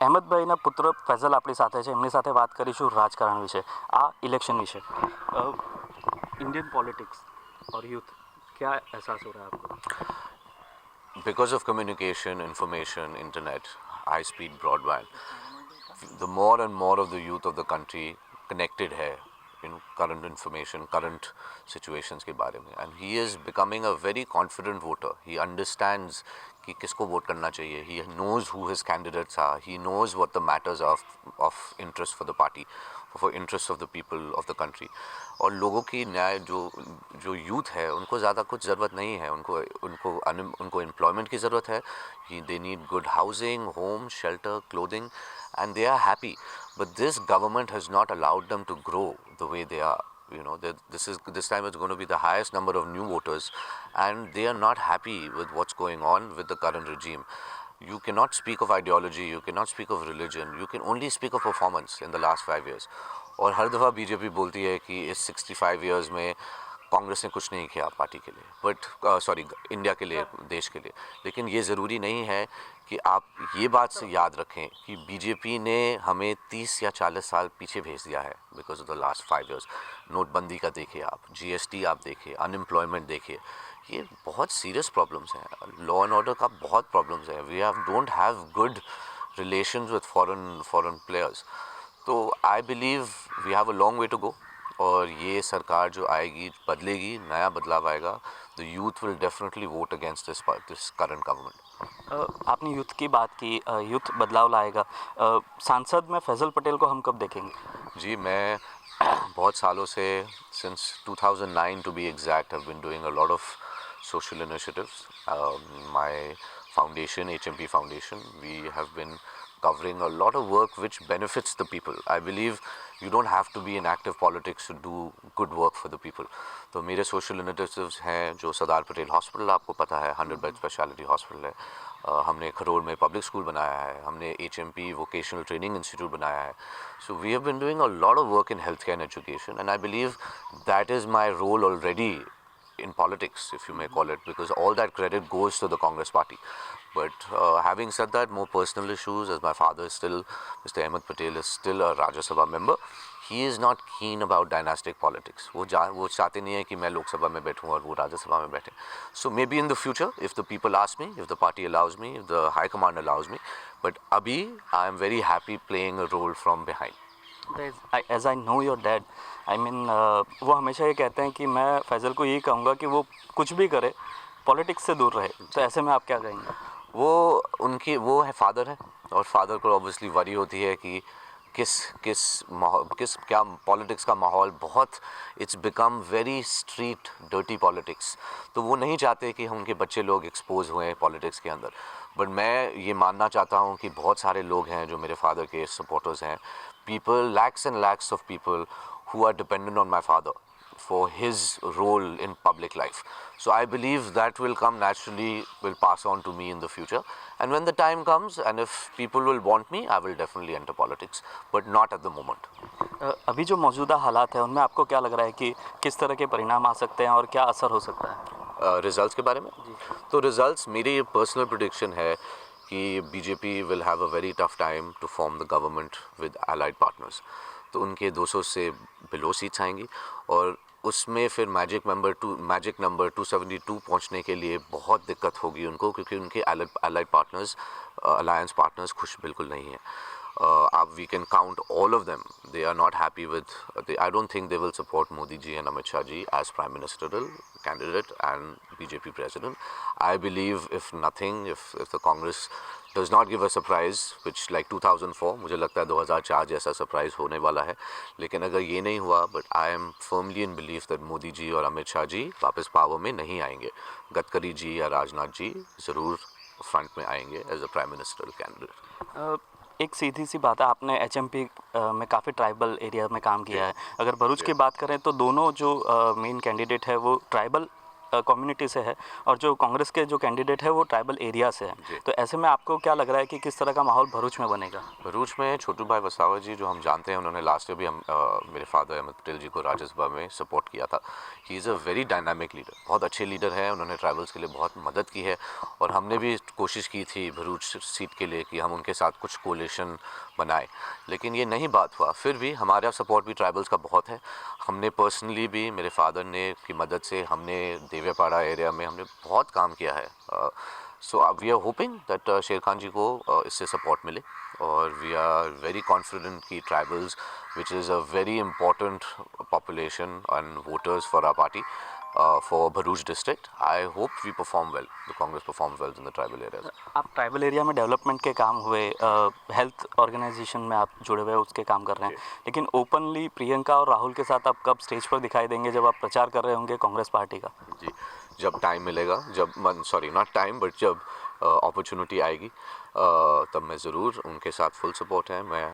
અહેમદભાઈના પુત્ર ફૈઝલ આપણી સાથે છે, એમની સાથે વાત કરીશું રાજકારણ વિશે, આ ઇલેક્શન વિશે। इंडियन पॉलिटिक्स और यूथ, क्या एहसास हो रहा है आपको? Because of communication, information, internet, high-speed broadband, the more and more of the youth of the country connected है in current information, current situations के बारे में, and he is becoming a very confident voter. He understands कि किसको vote करना चाहिए. He knows who his candidates are. He knows what the matters of interest for the party, for interests of the people of the country. और लोगों की न्याय जो youth है उनको ज़्यादा कुछ ज़रूरत नहीं है. उनको एम्प्लॉयमेंट की ज़रूरत है. They need good housing, home, shelter, clothing, and they are happy. But this government has not allowed them to grow the way they are. This time it's going to be the highest number of new voters, and they are not happy with what's going on with the current regime. You cannot speak of ideology, you cannot speak of religion, you can only speak of performance in the last 5 years. और हर दफ़ा BJP बोलती है कि इस 65 years में कांग्रेस ने कुछ नहीं किया पार्टी के लिए, इंडिया के लिए, देश के लिए. लेकिन ये ज़रूरी नहीं है कि आप ये बात से याद रखें कि बीजेपी ने हमें 30 या 40 साल पीछे भेज दिया है because of the last 5 years. नोटबंदी का देखिए आप, जीएसटी आप देखिए, अनएम्प्लॉयमेंट देखिए, ये बहुत सीरियस प्रॉब्लम्स हैं. लॉ एंड ऑर्डर का बहुत प्रॉब्लम्स हैं. We don't have good relations with foreign players. तो I believe we have a long way to go. और ये सरकार जो आएगी बदलेगी, नया बदलाव आएगा. The youth will definitely vote against this current government. आपने यूथ की बात की, यूथ बदलाव लाएगा. सांसद में फैज़ल पटेल को हम कब देखेंगे? जी, मैं बहुत सालों से, since 2009 to be exact, have been doing a lot of social initiatives. My foundation, HMP Foundation, we have been covering a lot of work which benefits the people. I believe you don't have to be in active politics to do good work for the people. तो मेरे social initiatives हैं जो Sardar Patel hospital, आपको पता है, 100 bed speciality hospital है. हमने खरोड़ में पब्लिक स्कूल बनाया है. हमने HMP वोकेशनल ट्रेनिंग इंस्टीट्यूट बनाया है. So we have been doing a lot of work in healthcare and education, and I believe that is my role already in politics, if you may call it, because all that credit goes to the Congress party. But having said that, more personal issues, as my father is still, Mr. Ahmed Patel is still a Rajya Sabha member, he is not keen about dynastic politics. वो चाहते नहीं है कि मैं लोकसभा में बैठूं और वो राज्यसभा में बैठे. So maybe in the future, if the people ask me, if the party allows me, if the high command allows me, but abhi I am very happy playing a role from behind. As I know your dad, I mean, वो हमेशा ये कहते हैं कि मैं फैज़ल को यही कहूँगा कि वो कुछ भी करे, पॉलिटिक्स से दूर रहे. तो ऐसे में आप क्या कहेंगे? वो है फादर है, और फादर को ऑब्वियसली वरी होती है कि क्या पॉलिटिक्स का माहौल बहुत, it's become very street dirty politics. तो वो नहीं चाहते कि उनके बच्चे लोग एक्सपोज हुए पॉलिटिक्स के अंदर. बट मैं ये मानना चाहता हूँ कि बहुत सारे लोग हैं जो मेरे फादर के सपोर्टर्स हैं. People, lakhs and lakhs of people who are dependent on my father for his role in public life. So I believe that will come naturally, will pass on to me in the future. And when the time comes, and if people will want me, I will definitely enter politics, but not at the moment. अभी जो मौजूदा हालात है उनमें आपको क्या लग रहा है कि किस तरह के परिणाम आ सकते हैं और क्या असर हो सकता है? रिजल्ट्स के बारे में तो रिजल्ट्स, मेरी ये पर्सनल प्रेडिक्शन है कि BJP will have a very tough time to form the government with allied partners. तो उनके 200 से बिलो सीट्स आएंगी, और उसमें फिर मैजिक नंबर 272 पहुंचने के लिए बहुत दिक्कत होगी उनको, क्योंकि उनके allied पार्टनर्स, अलायंस पार्टनर्स खुश बिल्कुल नहीं हैं. We can count all of them. They are not happy with. I don't think they will support Modi ji and Amit Shah ji as Prime Ministerial candidate and BJP president. I believe if the Congress does not give a surprise, which like 2004, मुझे लगता है 2004 जैसा surprise होने वाला है. लेकिन अगर ये नहीं हुआ, but I am firmly in belief that Modi ji और अमित शाह जी वापस पावर में नहीं आएंगे. गडकरी जी या राजनाथ जी ज़रूर फ्रंट में आएंगे as a prime ministerial candidate. एक सीधी सी बात है, आपने HMP में काफ़ी ट्राइबल एरिया में काम किया है. अगर भरूच की बात करें तो दोनों जो मेन कैंडिडेट है वो ट्राइबल कम्युनिटी से है और जो कांग्रेस के जो कैंडिडेट है वो ट्राइबल एरिया से जी। है, तो ऐसे में आपको क्या लग रहा है कि किस तरह का माहौल भरूच में बनेगा? भरूच में छोटू भाई वसावा जी जो हम जानते हैं, उन्होंने लास्ट ईयर भी मेरे फादर अहमद पटेल जी को राज्यसभा में सपोर्ट किया था। He is a very dynamic leader, बहुत अच्छे लीडर हैं, उन्होंने ट्राइबल्स के लिए बहुत मदद की है और हमने भी कोशिश की थी भरूच सीट के लिए कि हम उनके साथ कुछ कोलिशन बनाए, लेकिन ये नहीं बात हुआ। फिर भी हमारा सपोर्ट भी ट्राइबल्स का बहुत है। हमने पर्सनली भी, मेरे फादर ने की मदद से हमने देवेपाड़ा एरिया में हमने बहुत काम किया है। So we are hoping that Sher Khan ji को इससे सपोर्ट मिले और वी आर वेरी कॉन्फिडेंट कि tribals which is a very important population and voters for our party for Bharuch district, I hope we perform well, the Congress perform well in the tribal areas. आप tribal area में development के काम हुए, health organisation में आप जुड़े हुए उसके काम कर रहे हैं, लेकिन ओपनली प्रियंका और राहुल के साथ आप कब स्टेज पर दिखाई देंगे जब आप प्रचार कर रहे होंगे कांग्रेस पार्टी का? जी, जब टाइम मिलेगा, जब सॉरी नॉट टाइम बट जब अपॉर्चुनिटी आएगी तब मैं ज़रूर, उनके साथ फुल सपोर्ट है। मैं